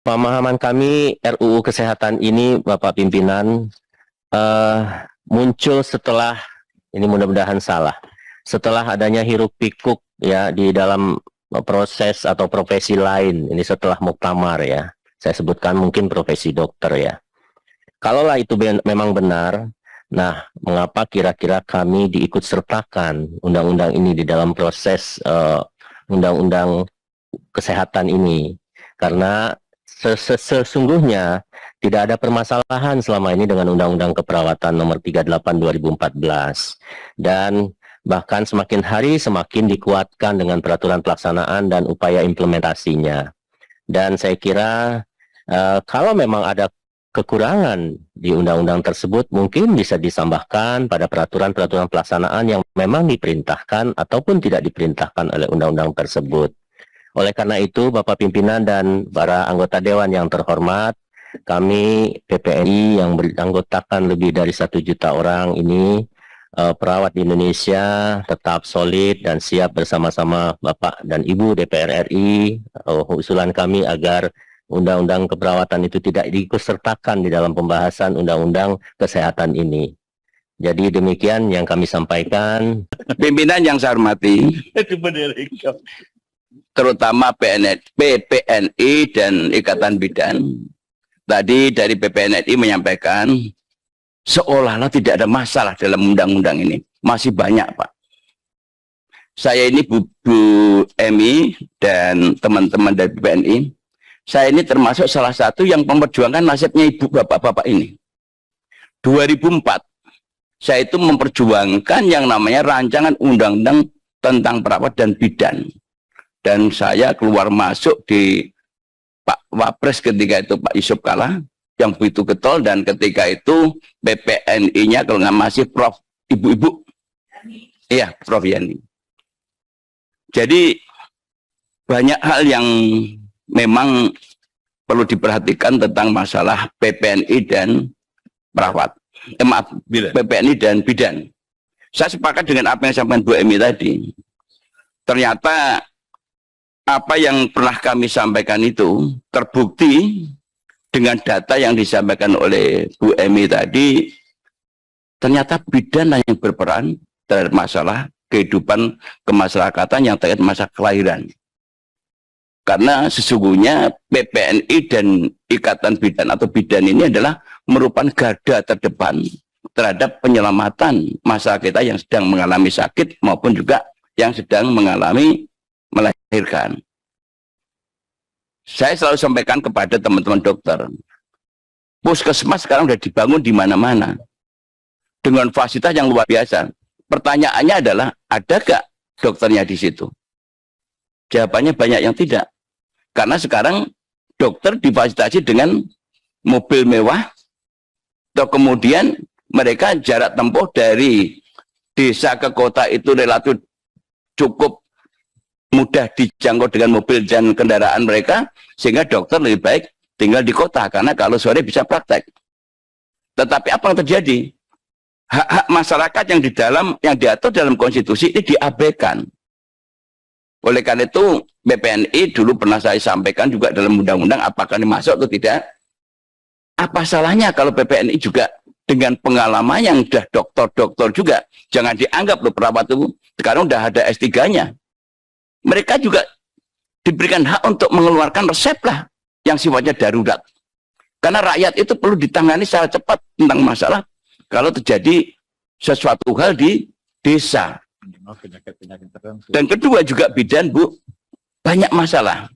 Pemahaman kami RUU Kesehatan ini, Bapak Pimpinan, muncul setelah, ini mudah-mudahan salah, setelah adanya hiruk pikuk ya di dalam proses atau profesi lain, ini setelah muktamar ya, saya sebutkan mungkin profesi dokter ya. Kalaulah itu memang benar, nah mengapa kira-kira kami diikut sertakan undang-undang ini di dalam proses undang-undang kesehatan ini? Karena sesungguhnya tidak ada permasalahan selama ini dengan Undang-Undang Keperawatan Nomor 38 2014, dan bahkan semakin hari semakin dikuatkan dengan peraturan pelaksanaan dan upaya implementasinya. Dan saya kira kalau memang ada kekurangan di undang-undang tersebut, mungkin bisa ditambahkan pada peraturan-peraturan pelaksanaan yang memang diperintahkan ataupun tidak diperintahkan oleh undang-undang tersebut. Oleh karena itu, Bapak Pimpinan dan para anggota Dewan yang terhormat, kami PPNI yang beranggotakan lebih dari 1 juta orang ini, perawat di Indonesia tetap solid dan siap bersama-sama Bapak dan Ibu DPR RI, usulan kami agar Undang-Undang Keperawatan itu tidak diikutsertakan di dalam pembahasan Undang-Undang Kesehatan ini. Jadi demikian yang kami sampaikan. Pimpinan yang saya hormati, terutama PPNI dan Ikatan Bidan. Tadi dari PPNI menyampaikan seolah-olah tidak ada masalah dalam undang-undang ini. Masih banyak, Pak. Saya ini Bu Emi dan teman-teman dari PPNI, saya ini termasuk salah satu yang memperjuangkan nasibnya ibu bapak-bapak ini. 2004, saya itu memperjuangkan yang namanya rancangan undang-undang tentang perawat dan bidan. Dan saya keluar masuk di Pak Wapres ketika itu Pak Yusuf Kalla yang begitu getol, dan ketika itu PPNI-nya kalau nggak masih Prof. Ibu-ibu. Iya, Prof. Yani. Jadi banyak hal yang memang perlu diperhatikan tentang masalah PPNI dan perawat. Maaf, PPNI dan bidan. Saya sepakat dengan apa yang disampaikan Bu Emi tadi. Ternyata apa yang pernah kami sampaikan itu terbukti dengan data yang disampaikan oleh Bu Emi tadi. Ternyata bidan yang berperan terhadap masalah kehidupan kemasyarakatan yang terkait masa kelahiran. Karena sesungguhnya PPNI dan Ikatan Bidan atau bidan ini adalah merupakan garda terdepan terhadap penyelamatan masyarakat kita yang sedang mengalami sakit maupun juga yang sedang mengalami melahirkan. Saya selalu sampaikan kepada teman-teman dokter, puskesmas sekarang sudah dibangun di mana-mana dengan fasilitas yang luar biasa. Pertanyaannya adalah, ada gak dokternya di situ? Jawabannya banyak yang tidak. Karena sekarang dokter difasilitasi dengan mobil mewah, atau kemudian mereka jarak tempuh dari desa ke kota itu relatif cukup mudah dijangkau dengan mobil dan kendaraan mereka, sehingga dokter lebih baik tinggal di kota, karena kalau sore bisa praktek. Tetapi apa yang terjadi? Hak-hak masyarakat yang diatur dalam konstitusi ini diabaikan. Oleh karena itu BPNI dulu pernah saya sampaikan juga dalam undang-undang, apakah ini masuk atau tidak. Apa salahnya kalau BPNI juga dengan pengalaman yang sudah dokter-dokter juga, jangan dianggap loh perawat itu sekarang sudah ada S3-nya. Mereka juga diberikan hak untuk mengeluarkan resep lah yang sifatnya darurat. Karena rakyat itu perlu ditangani secara cepat tentang masalah kalau terjadi sesuatu hal di desa. Dan kedua juga bidan, Bu, banyak masalah.